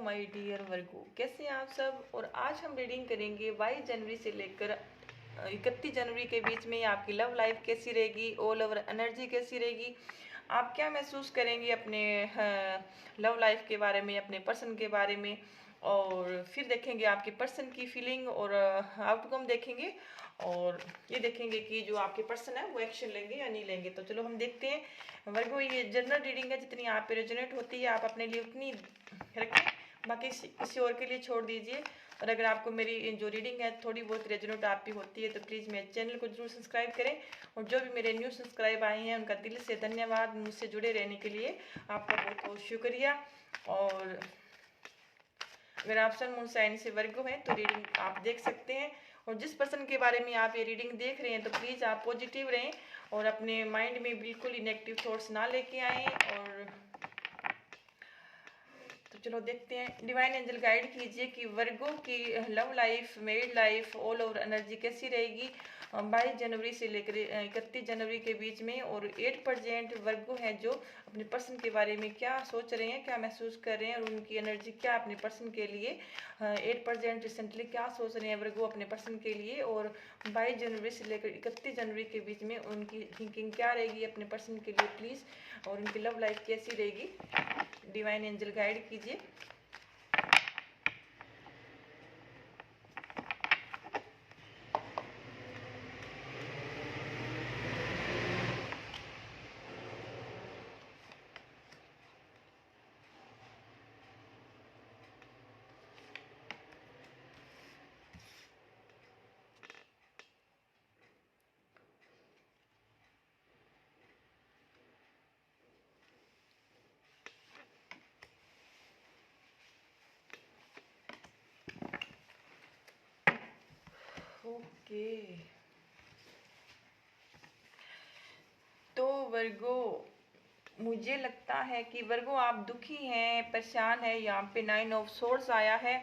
My dear वर्गो, कैसे हैं आप सब। और आज हम रीडिंग करेंगे 22 जनवरी से लेकर 31 जनवरी के बीच में आपकी लव लाइफ कैसी रहेगी, ऑल ओवर एनर्जी कैसी रहेगी, आप क्या महसूस करेंगे अपने लव लाइफ के बारे में, अपने पर्सन के बारे में। और फिर देखेंगे आपके पर्सन की फीलिंग और आउटकम देखेंगे, और ये देखेंगे कि जो आपके पर्सन है वो एक्शन लेंगे या नहीं लेंगे। तो चलो हम देखते हैं। वर्गो, ये जनरल रीडिंग है, जितनी आप पे रेजोनेट होती है आप अपने लिए उतनी रखें, बाकी किसी और के लिए छोड़ दीजिए। और अगर आपको मेरी जो रीडिंग है थोड़ी बहुत रेजोनेट आप पे होती है तो प्लीज़ मेरे चैनल को जरूर सब्सक्राइब करें। और जो भी मेरे न्यू सब्सक्राइब आए हैं उनका दिल से धन्यवाद, मुझसे जुड़े रहने के लिए आपका बहुत बहुत शुक्रिया। और अगर आप सन मून साइन से वर्गो हैं तो रीडिंग आप देख सकते हैं। और जिस पर्सन के बारे में आप ये रीडिंग देख रहे हैं तो प्लीज़ आप पॉजिटिव रहें और अपने माइंड में बिल्कुल ही नेगेटिव थॉट्स ना लेके आएँ। और तो चलो देखते हैं, डिवाइन एंजल गाइड कीजिए कि वर्गो की love life, married life, all over energy कैसी रहेगी 22 जनवरी से लेकर 31 जनवरी के बीच में। और 8% वर्गो हैं जो अपने पर्सन के बारे में क्या सोच रहे हैं, क्या महसूस कर रहे हैं, और उनकी एनर्जी क्या अपने पर्सन के लिए 8% रिसेंटली क्या सोच रहे हैं वर्गो अपने पर्सन के लिए। और 22 जनवरी से लेकर 31 जनवरी के बीच में उनकी थिंकिंग क्या रहेगी अपने पर्सन के लिए प्लीज़, और उनकी लव लाइफ कैसी रहेगी, डिवाइन एंजल गाइड कीजिए। ओके, तो वर्गो मुझे लगता है कि वर्गो आप दुखी हैं, परेशान है। यहाँ पे 9 ऑफ सोर्स आया है,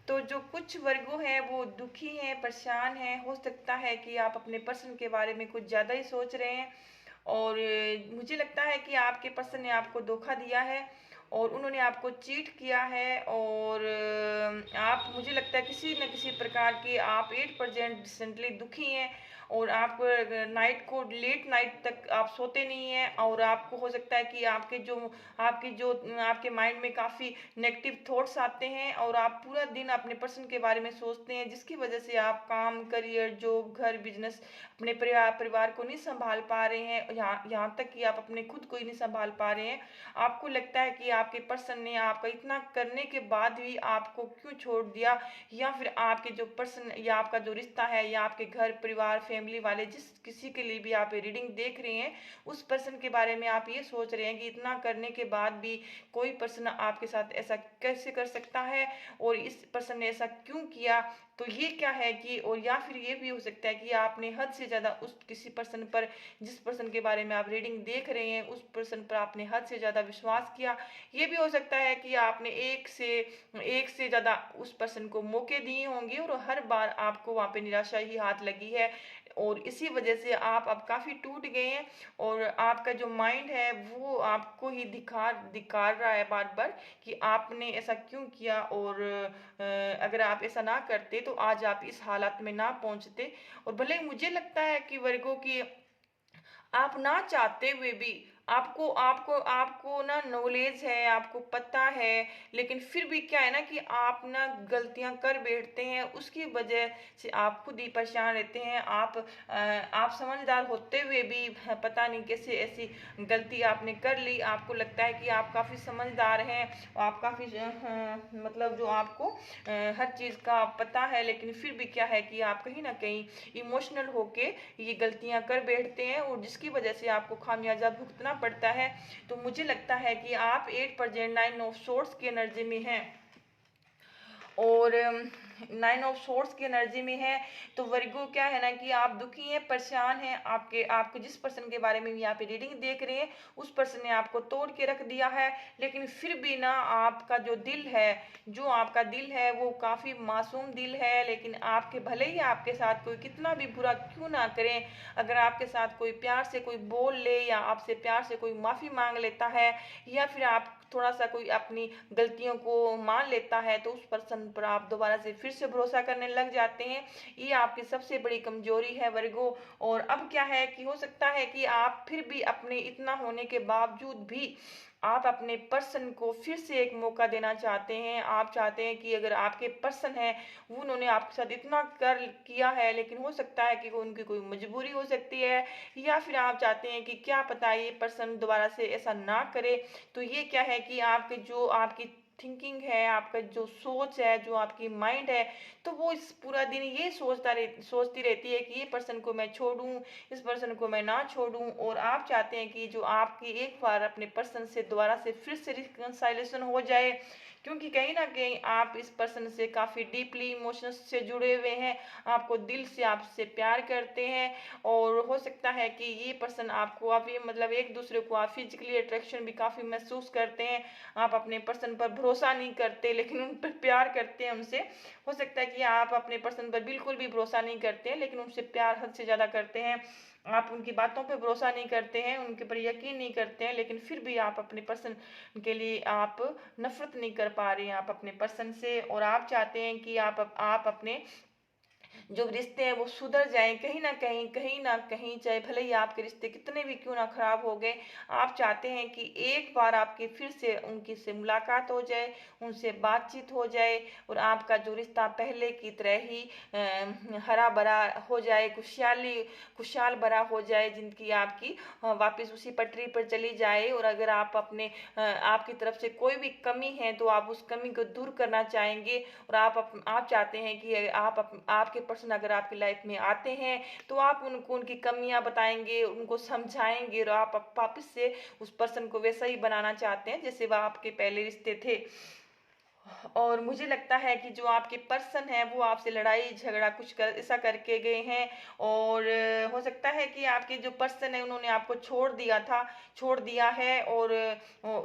तो जो कुछ वर्गो हैं वो दुखी हैं, परेशान हैं। हो सकता है कि आप अपने पर्सन के बारे में कुछ ज़्यादा ही सोच रहे हैं। और मुझे लगता है कि आपके पर्सन ने आपको धोखा दिया है और उन्होंने आपको चीट किया है। और आप, मुझे लगता है किसी न किसी प्रकार की आप 8% रिसेंटली दुखी हैं। और आप नाइट को लेट नाइट तक आप सोते नहीं हैं। और आपको हो सकता है कि आपके माइंड में काफ़ी नेगेटिव थॉट्स आते हैं और आप पूरा दिन अपने पर्सन के बारे में सोचते हैं, जिसकी वजह से आप काम, करियर, जॉब, घर, बिजनेस, अपने परिवार को नहीं संभाल पा रहे हैं। यहाँ तक कि आप अपने खुद को ही नहीं संभाल पा रहे हैं। आपको लगता है कि आपके पर्सन ने आपका इतना करने के बाद भी आपको क्यों छोड़ दिया, या फिर आपके जो पर्सन या आपका जो रिश्ता है या आपके घर परिवार फैमिली वाले जिस किसी के लिए भी आप रीडिंग देख रहे हैं उस पर्सन के बारे में आप ये सोच रहे हैं कि इतना करने के बाद भी कोई पर्सन आपके साथ ऐसा कैसे कर सकता है और इस पर्सन ने ऐसा क्यों किया। तो ये क्या है कि, और या फिर ये भी हो सकता है कि आपने हद से ज़्यादा उस किसी पर्सन पर, जिस पर्सन के बारे में आप रीडिंग देख रहे हैं उस पर्सन पर आपने हद से ज़्यादा विश्वास किया। ये भी हो सकता है कि आपने एक से ज़्यादा उस पर्सन को मौके दिए होंगे और हर बार आपको वहाँ पे निराशा ही हाथ लगी है। और इसी वजह से आप अब काफ़ी टूट गए हैं और आपका जो माइंड है वो आपको ही धिक्कार रहा है बार बार कि आपने ऐसा क्यों किया। और अगर आप ऐसा ना करते तो आज आप इस हालत में ना पहुंचते। और भले मुझे लगता है कि वर्गों की आप ना चाहते हुए भी आपको आपको आपको ना नॉलेज है, आपको पता है, लेकिन फिर भी क्या है ना कि आप ना गलतियां कर बैठते हैं, उसकी वजह से आप खुद ही परेशान रहते हैं। आप समझदार होते हुए भी पता नहीं कैसे ऐसी गलती आपने कर ली। आपको लगता है कि आप काफ़ी समझदार हैं, आप काफ़ी मतलब जो आपको हर चीज़ का पता है, लेकिन फिर भी क्या है कि आप कहीं ना कहीं इमोशनल होके ये गलतियां कर बैठते हैं और जिसकी वजह से आपको खामियाजा भुगतना पड़ता है। तो मुझे लगता है कि आप 8% 9 ऑफ सोर्स की एनर्जी में हैं और 9 ऑफ सोर्स की एनर्जी में है। तो वर्गो क्या है ना कि आप दुखी हैं, परेशान हैं। आपको जिस पर्सन के बारे में यहाँ पे रीडिंग देख रहे हैं उस पर्सन ने आपको तोड़ के रख दिया है, लेकिन फिर भी ना आपका जो आपका दिल है वो काफ़ी मासूम दिल है। लेकिन आपके भले ही आपके साथ कोई कितना भी बुरा क्यों ना करें, अगर आपके साथ कोई प्यार से कोई बोल ले या आपसे प्यार से कोई माफ़ी मांग लेता है या फिर आप थोड़ा सा कोई अपनी गलतियों को मान लेता है तो उस पर्सन पर आप दोबारा से फिर से भरोसा करने लग जाते हैं। ये आपकी सबसे बड़ी कमजोरी है वर्गो। और अब क्या है कि हो सकता है कि आप फिर भी अपने इतना होने के बावजूद भी आप अपने पर्सन को फिर से एक मौका देना चाहते हैं। आप चाहते हैं कि अगर आपके पर्सन है वो उन्होंने आपके साथ इतना कर किया है, लेकिन हो सकता है कि वो उनकी कोई मजबूरी हो सकती है, या फिर आप चाहते हैं कि क्या पता ये पर्सन दोबारा से ऐसा ना करे। तो ये क्या है कि आपके जो आपकी थिंकिंग है, आपका जो सोच है, जो आपकी माइंड है, तो वो इस पूरा दिन ये सोचती रहती है कि ये पर्सन को मैं छोड़ूं, इस पर्सन को मैं ना छोड़ूं। और आप चाहते हैं कि जो आपकी एक बार अपने पर्सन से दोबारा से फिर से रिकंसाइलेशन हो जाए, क्योंकि कहीं ना कहीं आप इस पर्सन से काफ़ी डीपली इमोशंस से जुड़े हुए हैं, आपको दिल से आपसे प्यार करते हैं। और हो सकता है कि ये पर्सन आपको आप ये मतलब एक दूसरे को आप फिजिकली अट्रैक्शन भी काफ़ी महसूस करते हैं। आप अपने पर्सन पर भरोसा नहीं करते लेकिन उन पर प्यार करते हैं उनसे। हो सकता है कि आप अपने पर्सन पर बिल्कुल भी भरोसा नहीं करते हैं लेकिन उनसे प्यार हद से ज़्यादा करते हैं। आप उनकी बातों पे भरोसा नहीं करते हैं, उनके पर यकीन नहीं करते हैं, लेकिन फिर भी आप अपने पर्सन के लिए आप नफरत नहीं कर पा रहे हैं आप अपने पर्सन से। और आप चाहते हैं कि आप अपने जो रिश्ते हैं वो सुधर जाएं, कहीं ना कहीं चाहे भले ही आपके रिश्ते कितने भी क्यों ना खराब हो गए, आप चाहते हैं कि एक बार आपकी फिर से उनकी से मुलाकात हो जाए, उनसे बातचीत हो जाए और आपका जो रिश्ता पहले की तरह ही हरा भरा हो जाए, खुशहाल भरा हो जाए, जिनकी आपकी वापस उसी पटरी पर चली जाए। और अगर आप अपने आपकी तरफ से कोई भी कमी है तो आप उस कमी को दूर करना चाहेंगे। और आप चाहते हैं कि आपके पर्सन अगर आपकी लाइफ में आते हैं तो आप उनको उनकी कमियां बताएंगे, उनको समझाएंगे और आप वापस से उस पर्सन को वैसा ही बनाना चाहते हैं जैसे वह आपके पहले रिश्ते थे। और मुझे लगता है कि जो आपके पर्सन है वो आपसे लड़ाई झगड़ा कुछ ऐसा करके गए हैं। और हो सकता है कि आपके जो पर्सन है उन्होंने आपको छोड़ दिया है। और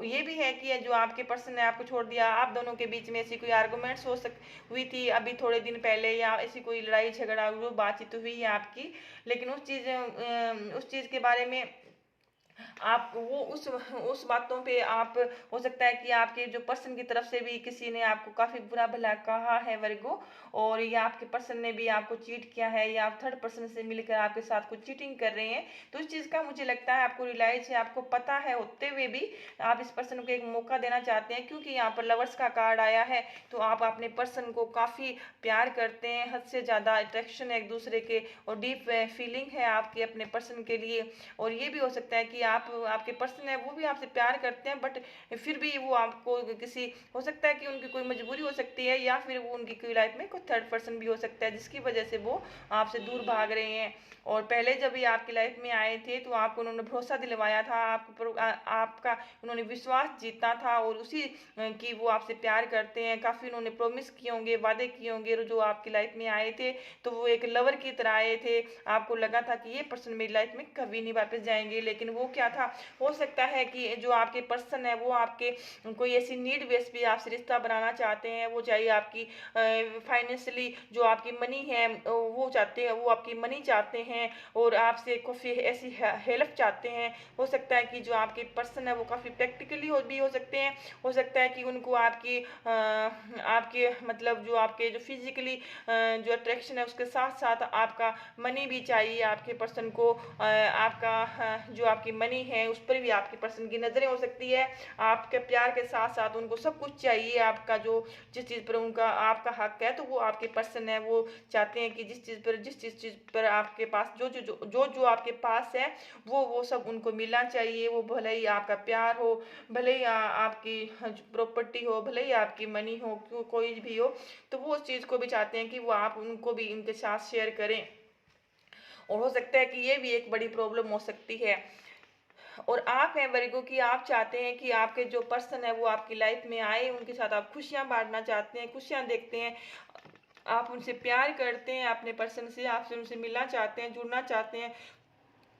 ये भी है कि जो आपके पर्सन ने आपको छोड़ दिया, आप दोनों के बीच में ऐसी कोई आर्गुमेंट्स हुई थी अभी थोड़े दिन पहले, या ऐसी कोई लड़ाई झगड़ा बातचीत हुई है आपकी, लेकिन उस चीज़ के बारे में आप वो उस बातों पे आप हो सकता है कि आपके जो पर्सन की तरफ से भी किसी ने आपको काफी बुरा भला कहा है वर्गो, और या आपके पर्सन ने भी आपको चीट किया है, या आप थर्ड पर्सन से मिलकर आपके साथ कुछ चीटिंग कर रहे हैं। तो इस चीज का मुझे लगता है आपको रियलाइज है, आपको पता है होते हुए भी आप इस पर्सन को एक मौका देना चाहते हैं, क्योंकि यहाँ पर लवर्स का कार्ड आया है। तो आप अपने पर्सन को काफी प्यार करते हैं, हद से ज्यादा अट्रैक्शन है एक दूसरे के, और डीप फीलिंग है आपकी अपने पर्सन के लिए। और ये भी हो सकता है कि आपके पर्सन है वो भी आपसे प्यार करते हैं, बट फिर भी वो आपको किसी हो सकता है कि उनकी कोई मजबूरी हो सकती है, या फिर वो उनकी कोई लाइफ में कोई थर्ड पर्सन भी हो सकता है जिसकी वजह से वो आपसे दूर भाग रहे हैं। और पहले जब ये आपकी लाइफ में आए थे तो आपको उन्होंने भरोसा दिलवाया था, आपका उन्होंने विश्वास जीता था, और उसी की वो आपसे प्यार करते हैं। काफ़ी उन्होंने प्रॉमिस किए होंगे, वादे किए होंगे जो आपकी लाइफ में आए थे, तो वो एक लवर की तरह आए थे। आपको लगा था कि ये पर्सन मेरी लाइफ में कभी नहीं वापस जाएंगे, लेकिन वो क्या था, हो सकता है कि जो आपके पर्सन है वो आपके कोई ऐसी नीड बेस पे आपसे रिश्ता बनाना चाहते हैं। वो चाहिए आपकी फाइनेंशियली जो आपकी मनी है वो चाहते हैं, वो आपकी मनी चाहते हैं और आपसे काफ़ी ऐसी हेल्प चाहते हैं। हो सकता है कि जो आपके पर्सन है वो काफ़ी प्रैक्टिकली भी हो सकते हैं। हो सकता है कि उनको आपके मतलब जो आपके जो फिजिकली जो अट्रैक्शन है उसके साथ साथ आपका मनी भी चाहिए आपके पर्सन को। आपका जो आपकी मनी है उस पर भी आपके पर्सन की नज़रें हो सकती है। आपके प्यार के साथ साथ उनको सब कुछ चाहिए, आपका जो जिस चीज़ पर उनका आपका हक है, तो वो आपके पर्सन है वो चाहते हैं कि जिस चीज़ पर आपके पास जो आपके पास है वो सब उनको मिलना चाहिए। वो भले ही आपका प्यार हो, भले ही आपकी प्रॉपर्टी हो, भले ही आपकी मनी हो, कोई भी हो, तो वो उस चीज़ को भी चाहते हैं कि वो आप उनको भी इनके साथ शेयर करें। और हो सकता है कि ये भी एक बड़ी प्रॉब्लम हो सकती है। और आप हैं वर्गो की आप चाहते हैं कि आपके जो पर्सन है वो आपकी लाइफ में आए, उनके साथ आप खुशियां बांटना चाहते हैं, खुशियां देखते हैं, आप उनसे प्यार करते हैं, अपने पर्सन से आपसे उनसे मिलना चाहते हैं, जुड़ना चाहते हैं।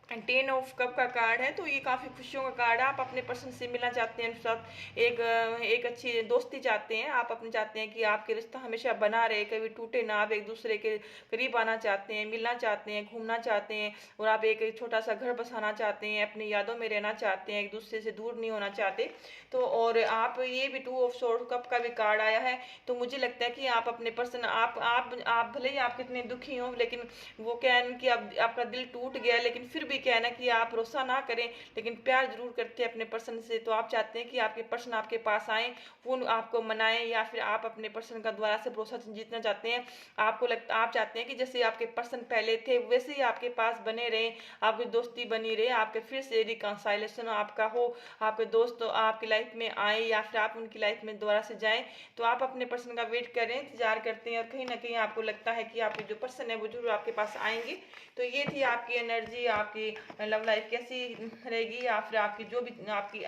10 ऑफ कप का कार्ड है, तो ये काफ़ी खुशियों का कार्ड है। आप अपने पर्सन से मिलना चाहते हैं, साथ एक अच्छी दोस्ती चाहते हैं, आप अपने चाहते हैं कि आपके रिश्ता हमेशा बना रहे, कभी टूटे ना। आप एक दूसरे के करीब आना चाहते हैं, मिलना चाहते हैं, घूमना चाहते हैं, और आप एक छोटा सा घर बसाना चाहते हैं, अपनी यादों में रहना चाहते हैं, एक दूसरे से दूर नहीं होना चाहते। तो और आप ये भी 2 ऑफ सोर्ड कप का भी कार्ड आया है। तो मुझे लगता है कि आप अपने पर्सन आप भले ही आप कितने दुखी हों, लेकिन वो क्या है कि अब आपका दिल टूट गया, लेकिन फिर भी क्या है ना कि आप भरोसा ना करें, लेकिन प्यार जरूर करते हैं अपने पर्सन से। तो आप चाहते हैं कि आपके पर्सन आपके पास आए, वो आपको मनाएं, या फिर आप अपने पर्सन का दोबारा से भरोसा जीतना चाहते हैं। आप चाहते हैं कि जैसे आपके पर्सन पहले थे वैसे ही आपके पास बने रहे, आपकी दोस्ती बनी रहे, आपके फिर से रिकंसाइलेशन आपका हो, आपके दोस्त आपकी लाइफ में आए या फिर आप उनकी लाइफ में दोबारा से जाएं। तो आप अपने पर्सन का वेट करें, इंतजार करते हैं, और कहीं ना कहीं आपको लगता है कि आपके जो पर्सन है वो जरूर आपके पास आएंगे। तो ये थी आपकी एनर्जी, आपकी लव लाइफ कैसी रहेगी, या फिर आपकी जो भी आपकी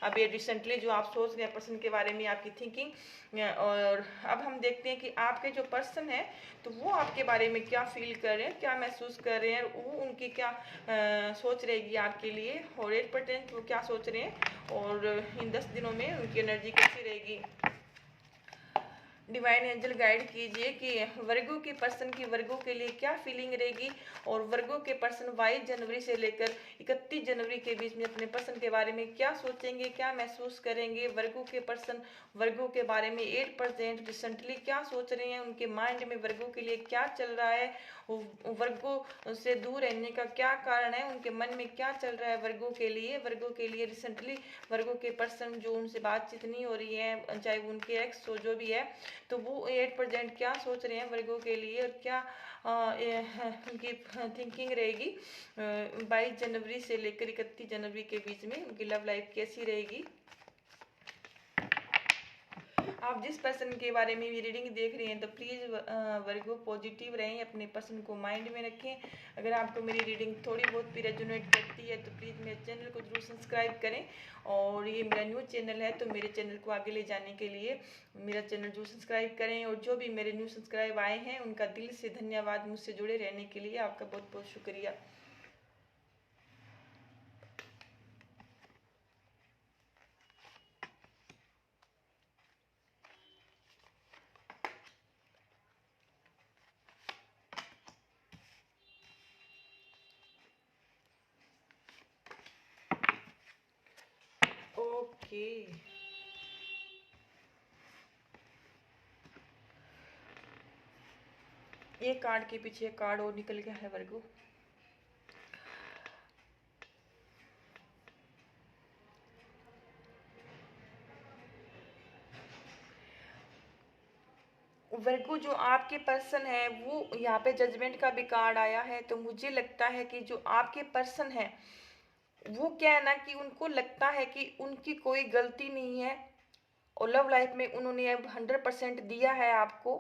अभी रिसेंटली जो आप सोच रहे हैं पर्सन के बारे में, आपकी थिंकिंग। और अब हम देखते हैं कि आपके जो पर्सन है तो वो आपके बारे में क्या फील कर रहे हैं, क्या महसूस कर रहे हैं, वो उनकी क्या सोच रहेगी आपके लिए, और 8% वो क्या सोच रहे हैं, और इन 10 दिनों में उनकी एनर्जी कैसी रहेगी। डिवाइन एंजल गाइड कीजिए कि वर्गों के पर्सन की वर्गों के लिए क्या फीलिंग रहेगी, और वर्गों के पर्सन 22 जनवरी से लेकर 31 जनवरी के बीच में अपने पर्सन के बारे में क्या सोचेंगे, क्या महसूस करेंगे। वर्गों के पर्सन वर्गों के बारे में 8% रिसेंटली क्या सोच रहे हैं, उनके माइंड में वर्गों के लिए क्या चल रहा है, वर्गों से दूर रहने का क्या कारण है, उनके मन में क्या चल रहा है वर्गों के लिए रिसेंटली। वर्गों के पर्सन जो उनसे बातचीत नहीं हो रही है, चाहे वो उनके एक्स हो जो भी है, तो वो 8% क्या सोच रहे हैं वर्गों के लिए, और क्या उनकी थिंकिंग रहेगी 22 जनवरी से लेकर 31 जनवरी के बीच में उनकी लव लाइफ कैसी रहेगी। आप जिस पर्सन के बारे में भी रीडिंग देख रहे हैं तो प्लीज़ वर्गो पॉजिटिव रहें, अपने पर्सन को माइंड में रखें। अगर आपको मेरी रीडिंग थोड़ी बहुत भी रेजोनेट करती है तो प्लीज़ मेरे चैनल को जरूर सब्सक्राइब करें। और ये मेरा न्यू चैनल है, तो मेरे चैनल को आगे ले जाने के लिए मेरा चैनल जरूर सब्सक्राइब करें। और जो भी मेरे न्यू सब्सक्राइब आए हैं उनका दिल से धन्यवाद, मुझसे जुड़े रहने के लिए आपका बहुत बहुत शुक्रिया। ओके, ये कार्ड के पीछे कार्ड और निकल गया है वर्गो। वर्गो जो आपके पर्सन है वो यहाँ पे जजमेंट का भी कार्ड आया है। तो मुझे लगता है कि जो आपके पर्सन है वो क्या है ना कि उनको लगता है कि उनकी कोई गलती नहीं है, और लव लाइफ में उन्होंने अब 100% दिया है आपको।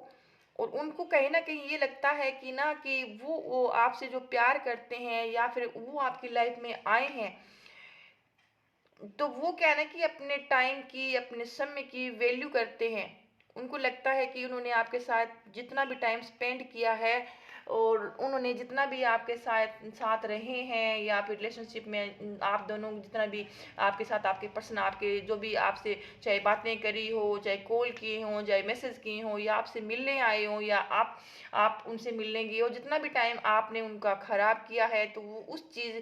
और उनको कहीं ना कहीं ये लगता है कि ना कि वो आपसे जो प्यार करते हैं या फिर वो आपकी लाइफ में आए हैं, तो वो क्या है ना कि अपने टाइम की अपने समय की वैल्यू करते हैं। उनको लगता है कि उन्होंने आपके साथ जितना भी टाइम स्पेंड किया है, और उन्होंने जितना भी आपके साथ साथ रहे हैं, या फिर रिलेशनशिप में आप दोनों जितना भी आपके साथ आपके पर्सन आपके जो भी आपसे चाहे बातें करी हो, चाहे कॉल किए हों, चाहे मैसेज किए हों, या आपसे मिलने आए हों, या आप उनसे मिलने गए हो, जितना भी टाइम आपने उनका खराब किया है, तो वो उस चीज़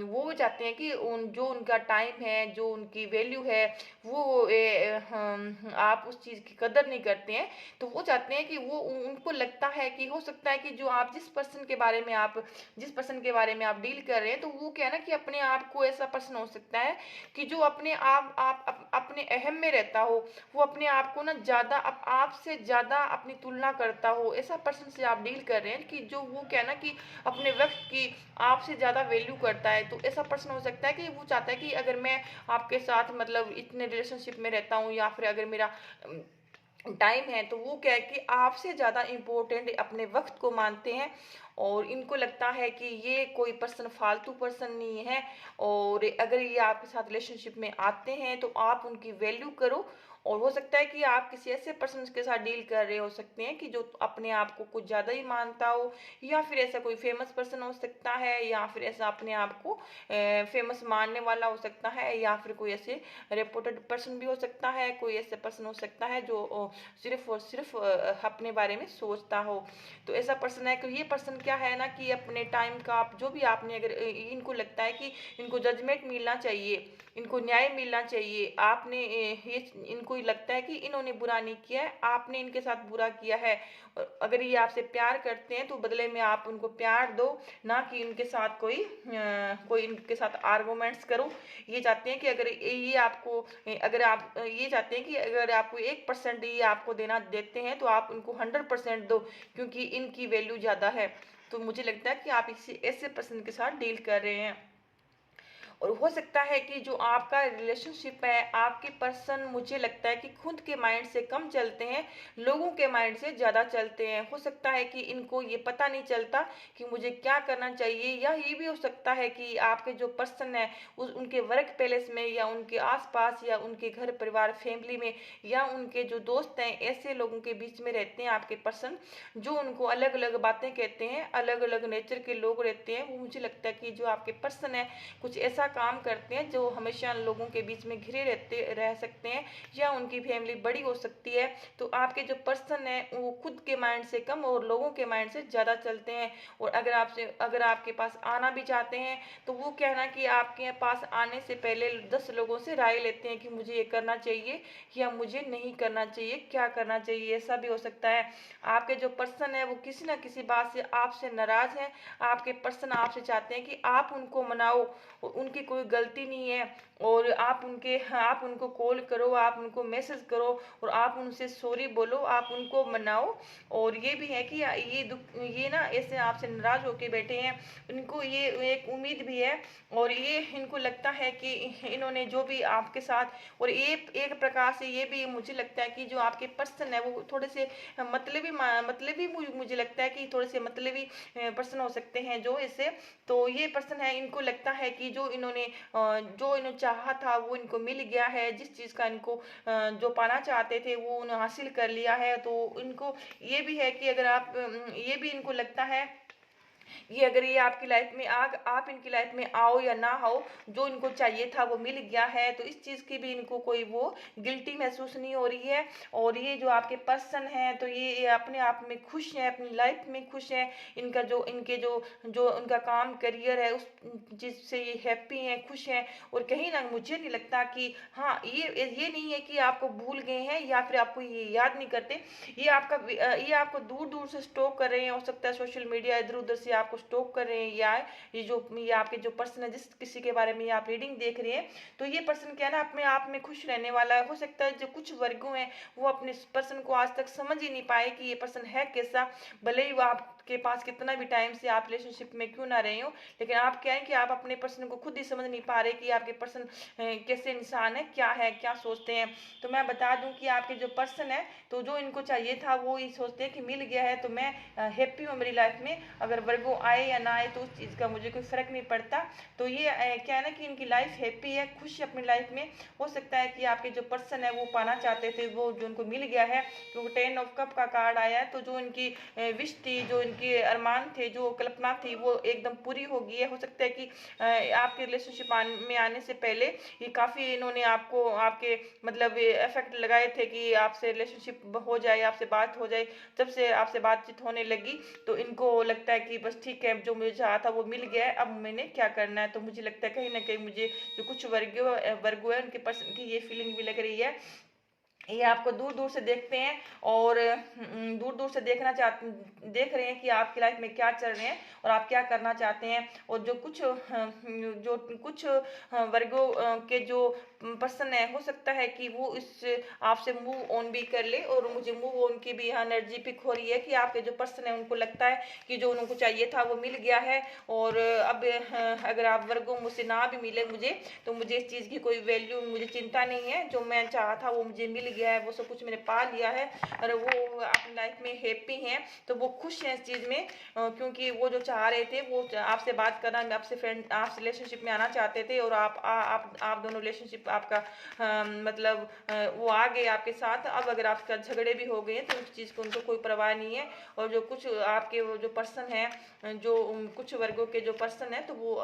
वो चाहते हैं कि जो उनका टाइम है, जो उनकी वैल्यू है, वो आप उस चीज़ की कदर नहीं करते हैं। तो वो चाहते हैं कि वो उनको लगता है कि हो सकता है कि जो आप जिस पर्सन के बारे में आप डील कर रहे हैं, तो वो क्या है ना कि अपने आप को ऐसा पर्सन हो सकता है कि जो अपने अपने अहम में रहता हो, वो अपने आप को ना ज़्यादा आपसे ज़्यादा अपनी तुलना करता हो। ऐसा पर्सन से आप डील कर रहे हैं कि जो वो क्या है ना कि अपने वक्त की आपसे ज़्यादा वैल्यू करता है। तो ऐसा पर्सन हो सकता है कि वो चाहता है कि अगर मैं आपके साथ मतलब इतने रिलेशनशिप में रहता हूँ, या फिर अगर मेरा टाइम है, तो वो क्या है कि आपसे ज़्यादा इम्पोर्टेंट अपने वक्त को मानते हैं। और इनको लगता है कि ये कोई पर्सन फालतू पर्सन नहीं है, और अगर ये आपके साथ रिलेशनशिप में आते हैं तो आप उनकी वैल्यू करो, और हो सकता है कि आप किसी ऐसे पर्सन के साथ डील कर रहे हो सकते हैं कि जो अपने आप को कुछ ज़्यादा ही मानता हो, या फिर ऐसा कोई फेमस पर्सन हो सकता है, या फिर ऐसा अपने आप को फेमस मानने वाला हो सकता है, या फिर कोई ऐसे रेपुटेड पर्सन भी हो सकता है, कोई ऐसे पर्सन हो सकता है जो सिर्फ और सिर्फ अपने बारे में सोचता हो। तो ऐसा पर्सन है कि ये पर्सन क्या है ना कि अपने टाइम का आप जो भी आपने अगर इनको लगता है कि इनको जजमेंट मिलना चाहिए, इनको न्याय मिलना चाहिए, आपने ये इनको लगता है कि इन्होंने बुरा नहीं किया है, आपने इनके साथ बुरा किया है। अगर ये आपसे प्यार करते हैं तो बदले में आप उनको प्यार दो, ना कि इनके साथ कोई इनके साथ आर्गूमेंट्स करो। ये चाहते हैं कि अगर ये आपको अगर आप ये चाहते हैं कि अगर आपको 1% ये आपको देना देते हैं तो आप उनको 100% दो, क्योंकि इनकी वैल्यू ज़्यादा है। तो मुझे लगता है कि आप इसी ऐसे पर्सन के साथ डील कर रहे हैं। और हो सकता है कि जो आपका रिलेशनशिप है, आपके पर्सन मुझे लगता है कि खुद के माइंड से कम चलते हैं, लोगों के माइंड से ज़्यादा चलते हैं। हो सकता है कि इनको ये पता नहीं चलता कि मुझे क्या करना चाहिए, या ये भी हो सकता है कि आपके जो पर्सन है उनके वर्क प्लेस में, या उनके आसपास, या उनके घर परिवार फैमिली में, या उनके जो दोस्त हैं, ऐसे लोगों के बीच में रहते हैं आपके पर्सन, जो उनको अलग अलग बातें कहते हैं, अलग अलग नेचर के लोग रहते हैं। वो मुझे लगता है कि जो आपके पर्सन है कुछ ऐसा काम करते हैं जो हमेशा लोगों के बीच में घिरे रह सकते हैं, या उनकी फैमिली बड़ी हो सकती है। तो आपके जो पर्सन है वो खुद के माइंड से कम और लोगों के माइंड से ज़्यादा चलते हैं। और अगर आपके पास आना भी चाहते हैं तो वो कहना कि आपके पास आने से पहले 10 लोगों से राय लेते हैं कि मुझे ये करना चाहिए या मुझे नहीं करना चाहिए, क्या करना चाहिए। ऐसा भी हो सकता है आपके जो पर्सन है वो किसी ना किसी बात से आपसे नाराज है। आपके पर्सन आपसे चाहते हैं कि आप उनको मनाओ, उनकी कोई गलती नहीं है, और आप उनको कॉल करो, आप उनको मैसेज करो, और आप उनसे सॉरी बोलो, आप उनको मनाओ। और ये भी है कि ये ना ऐसे आपसे नाराज होके बैठे हैं, इनको ये एक उम्मीद भी है, और ये इनको लगता है कि इन्होंने जो भी आपके साथ, और एक प्रकार से ये भी मुझे लगता है कि जो आपके पर्सन है वो थोड़े से मतलबी मुझे लगता है कि थोड़े से मतलबी पर्सन हो सकते हैं जो इससे। तो ये पर्सन है, इनको लगता है कि जो इन्होंने चाहा था वो इनको मिल गया है, जिस चीज़ का इनको जो पाना चाहते थे वो उन्हें हासिल कर लिया है। तो इनको ये भी है कि अगर ये भी इनको लगता है ये अगर ये आपकी लाइफ में आप इनकी लाइफ में आओ या ना आओ, जो इनको चाहिए था वो मिल गया है। तो इस चीज़ की भी इनको कोई वो गिल्टी महसूस नहीं हो रही है। और ये जो आपके पर्सन है तो ये अपने आप में खुश है, अपनी लाइफ में खुश है। इनके जो जो उनका काम करियर है उस जिससे ये हैप्पी हैं, खुश हैं। और कहीं ना मुझे नहीं लगता कि हाँ ये नहीं है कि आपको भूल गए हैं या फिर आपको ये याद नहीं करते। ये आपको दूर दूर से स्टॉक कर रहे हैं, हो सकता है सोशल मीडिया इधर उधर से आपको स्टॉक कर रहे हैं, या ये आपके जो पर्सन है जिस किसी के बारे में आप रीडिंग देख रहे हैं, तो ये पर्सन क्या है ना अपने आप में खुश रहने वाला है। हो सकता है जो कुछ वर्गों हैं वो अपने पर्सन को आज तक समझ ही नहीं पाए कि ये पर्सन है कैसा, भले ही वो आपके पास कितना भी टाइम से आप रिलेशनशिप में क्यों ना रहे हो, लेकिन आप क्या है कि आप अपने पर्सन को खुद ही समझ नहीं पा रहे कि आपके पर्सन कैसे इंसान है, क्या सोचते हैं। तो मैं बता दूं कि आपके जो पर्सन है तो जो इनको चाहिए था वो ये सोचते हैं कि मिल गया है तो मैं हैप्पी हूँ मेरी लाइफ में, अगर वर्गो आए या ना आए तो उस चीज़ का मुझे कोई फर्क नहीं पड़ता। तो ये क्या है ना कि इनकी लाइफ हैप्पी है, खुश है अपनी लाइफ में। हो सकता है कि आपके जो पर्सन है वो पाना चाहते थे वो जो उनको मिल गया है, क्योंकि 10 ऑफ कप का कार्ड आया है। तो जो इनकी विश थी, जो इनके अरमान थे, जो कल्पना थी वो एकदम पूरी हो गई है। हो सकता है कि आपके रिलेशनशिप में आने से पहले ये काफ़ी इन्होंने आपके मतलब इफेक्ट लगाए थे कि आपसे रिलेशनशिप हो जाए, आपसे बात हो जाए। जब से आपसे बातचीत होने लगी तो इनको लगता है कि बस ठीक है, जो मुझे चाहा था वो मिल गया है, अब मैंने क्या करना है। तो मुझे लगता है कहीं ना कहीं मुझे जो कुछ वर्गो है उनके पर्सन की ये फीलिंग भी लग रही है। ये आपको दूर दूर से देखते हैं, और दूर दूर से देख रहे हैं कि आपकी लाइफ में क्या चल रहे हैं और आप क्या करना चाहते हैं। और जो कुछ वर्गों के जो पर्सन है हो सकता है कि वो इस आपसे मूव ऑन भी कर ले। और मुझे मूव ऑन की भी एनर्जी पिक हो रही है कि आपके जो पर्सन है उनको लगता है कि जो उनको चाहिए था वो मिल गया है। और अब अगर आप वर्गों मुझसे ना भी मिले मुझे, तो मुझे इस चीज़ की कोई वैल्यू, मुझे चिंता नहीं है। जो मैं चाहा था वो मुझे मिल गया है, वो सब कुछ मैंने पा लिया है, और वो अपनी लाइफ में हैप्पी हैं। तो वो खुश हैं इस चीज़ में, क्योंकि वो जो चाह रहे थे वो आपसे बात करना, आपसे रिलेशनशिप में आना चाहते थे, और आप दोनों रिलेशनशिप आपका मतलब वो आ गए आपके साथ। अब अगर आपका झगड़े भी हो गए तो उस चीज़ को उनको कोई परवाह नहीं है। और जो कुछ आपके वो जो पर्सन है, जो कुछ वर्गों के जो पर्सन है, तो वो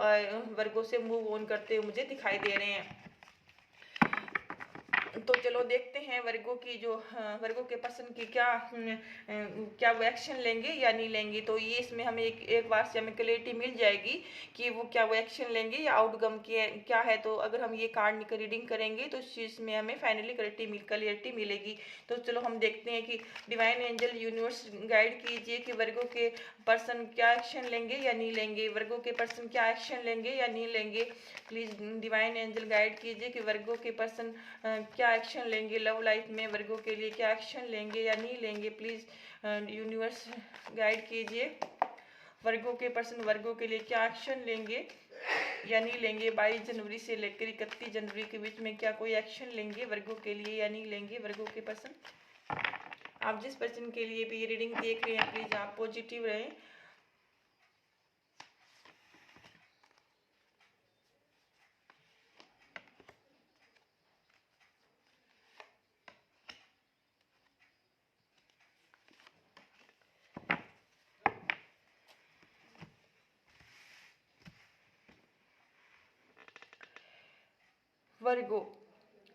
वर्गों से मूव ऑन करते हुए मुझे दिखाई दे रहे हैं। तो चलो देखते हैं वर्गों की जो वर्गों के पर्सन की क्या वो एक्शन लेंगे या नहीं लेंगे। तो ये इसमें हमें एक बार से हमें क्लैरिटी मिल जाएगी कि वो क्या वो एक्शन लेंगे या आउटकम क्या है। तो अगर हम ये कार्ड की रीडिंग करेंगे तो इस चीज़ में हमें फाइनली क्लैरिटी मिलेगी। तो चलो हम देखते हैं कि डिवाइन एंजल यूनिवर्स गाइड कीजिए कि वर्गों के पर्सन क्या एक्शन लेंगे या नहीं लेंगे। वर्गों के पर्सन क्या एक्शन लेंगे या नहीं लेंगे। प्लीज़ डिवाइन एंजल गाइड कीजिए कि वर्गों के पर्सन क्या एक्शन लेंगे लव लाइफ में, वर्गों के लिए क्या एक्शन लेंगे या नहीं लेंगे। प्लीज़ यूनिवर्स गाइड कीजिए वर्गों के पर्सन वर्गों के लिए क्या एक्शन लेंगे या नहीं लेंगे। 22 जनवरी से लेकर 31 जनवरी के बीच में क्या कोई एक्शन लेंगे वर्गों के लिए या नहीं लेंगे वर्गों के पर्सन। आप जिस पर्सन के लिए भी ये रीडिंग देख रहे हैं प्लीज़ आप पॉजिटिव रहें। वर्गो,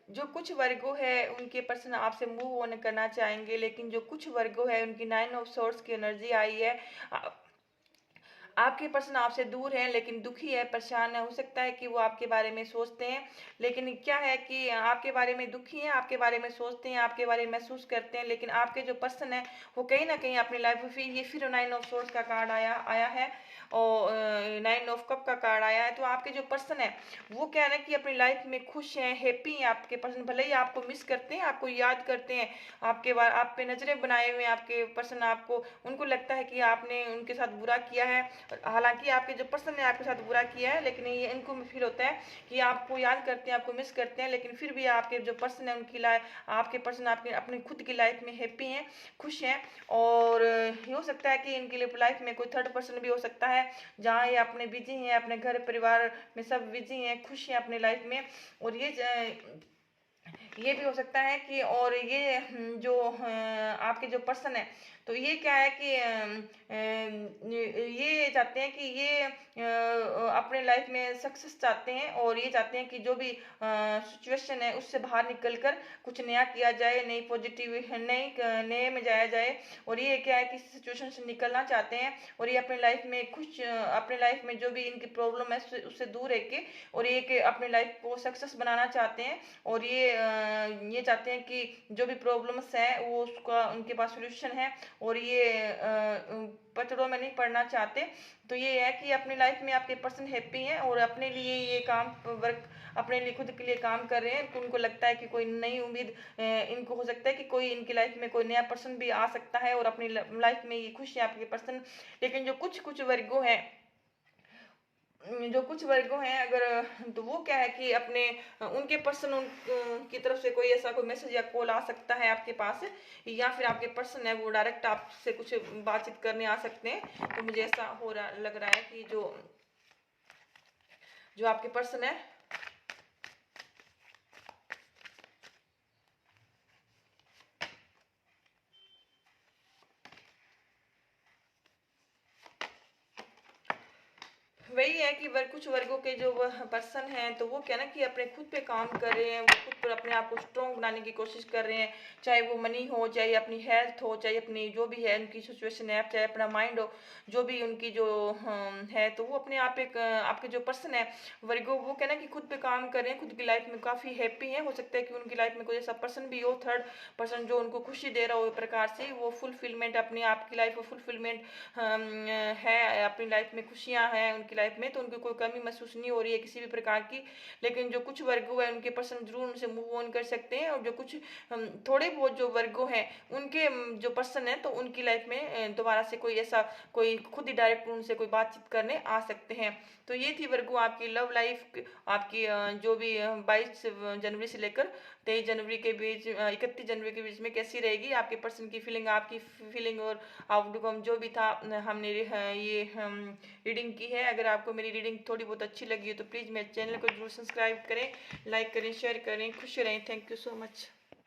जो कुछ वर्गो है उनके पर्सन आपसे मूव ऑन करना चाहेंगे, लेकिन जो कुछ वर्गो है उनकी 9 ऑफ सोर्स की एनर्जी आई है। आपके पर्सन आपसे दूर है लेकिन दुखी है, परेशान है। हो सकता है कि वो आपके बारे में सोचते हैं, लेकिन क्या है कि आपके बारे में दुखी हैं, आपके बारे में सोचते हैं, आपके बारे में महसूस करते हैं, लेकिन आपके जो पर्सन है वो कहीं ना कहीं अपनी लाइफ में फिर 9 ऑफ सोर्स का कार्ड आया है और 9 ऑफ कप का कार्ड आया है। तो आपके जो पर्सन है वो क्या है ना कि अपनी लाइफ में खुश हैं, हैप्पी हैं। आपके पर्सन भले ही आपको मिस करते हैं, आपको याद करते हैं, आप पे नजरें बनाए हुए हैं आपके पर्सन। आपको उनको लगता है कि आपने उनके साथ बुरा किया है, हालांकि आपके जो पर्सन ने आपके साथ बुरा किया है, लेकिन ये इनको फील होता है कि आपको याद करते हैं, आपको मिस करते हैं, लेकिन फिर भी आपके जो पर्सन है उनकी लाइफ आपके पर्सन आपके अपनी खुद की लाइफ में हैप्पी हैं, खुश हैं। और ये हो सकता है कि इनके लाइफ में कोई थर्ड पर्सन भी हो सकता है, जहाँ ये अपने बिजी हैं, अपने घर परिवार में सब बिजी हैं, खुश हैं अपने लाइफ में। और ये भी हो सकता है कि और ये जो आपके जो पर्सन है तो ये क्या है कि ये चाहते हैं कि ये अपने लाइफ में सक्सेस चाहते हैं, और ये चाहते हैं कि जो भी सिचुएशन है उससे बाहर निकलकर कुछ नया किया जाए, नई पॉजिटिव नए में जाया जाए। और ये क्या है कि इस सिचुएशन से निकलना चाहते हैं, और ये अपने लाइफ में अपने लाइफ में जो भी इनकी प्रॉब्लम है उससे दूर रह के और ये कि अपने लाइफ को सक्सेस बनाना चाहते हैं। और ये चाहते हैं कि जो भी प्रॉब्लम्स है वो उसका उनके पास सोल्यूशन है, और ये पचड़ों में नहीं पड़ना चाहते। तो ये है कि अपनी लाइफ में आपके पर्सन हैप्पी हैं और अपने लिए ये काम वर्क अपने लिए खुद के लिए काम कर रहे हैं। उनको लगता है कि कोई नई उम्मीद इनको हो सकता है कि कोई इनकी लाइफ में कोई नया पर्सन भी आ सकता है, और अपनी लाइफ में ये खुश है आपके पर्सन। लेकिन जो कुछ वर्गों हैं अगर तो वो क्या है कि अपने उनके पर्सन की तरफ से कोई ऐसा कोई मैसेज या कॉल आ सकता है आपके पास, या फिर आपके पर्सन है वो डायरेक्ट आपसे कुछ बातचीत करने आ सकते हैं। तो मुझे ऐसा लग रहा है कि जो आपके पर्सन है वही है कि कुछ वर्गों के जो पर्सन हैं तो वो क्या ना कि अपने खुद पे काम कर रहे हैं, वो खुद पर अपने आप को स्ट्रॉन्ग बनाने की कोशिश कर रहे हैं। चाहे वो मनी हो, चाहे अपनी हेल्थ हो, चाहे अपनी जो भी है उनकी सिचुएशन है, चाहे अपना माइंड हो, जो भी उनकी जो है, तो वो अपने आप एक आपके जो पर्सन है वर्गो वो क्या ना कि खुद पे काम कर रहे हैं, खुद की लाइफ में काफ़ी हैप्पी है। हो सकता है कि उनकी लाइफ में कोई ऐसा पर्सन भी हो, थर्ड पर्सन, जो उनको खुशी दे रहा हो प्रकार से। वो फुलफिलमेंट अपनी आपकी लाइफ में फुलफिलमेंट है, अपनी लाइफ में खुशियाँ हैं उनकी लाइफ में, तो उनको कोई कमी महसूस नहीं हो रही है किसी भी प्रकार की। लेकिन जो कुछ वर्गो है उनके पर्सन जरूर उनसे मूव ऑन कर सकते हैं, और जो कुछ थोड़े बहुत जो वर्गो हैं उनके जो पर्सन है तो उनकी लाइफ में दोबारा से कोई खुद ही डायरेक्ट उनसे कोई बातचीत करने आ सकते हैं। तो ये थी वर्गो आपकी लव लाइफ, आपकी जो भी 22 जनवरी से लेकर 23 जनवरी के बीच 31 जनवरी के बीच में कैसी रहेगी आपके पर्सन की फीलिंग, आपकी फीलिंग और आउटकम जो भी था हमने ये रीडिंग की है। अगर आपको मेरी रीडिंग थोड़ी बहुत अच्छी लगी हो तो प्लीज़ मेरे चैनल को जरूर सब्सक्राइब करें, लाइक करें, शेयर करें। खुश रहें। Thank you so much.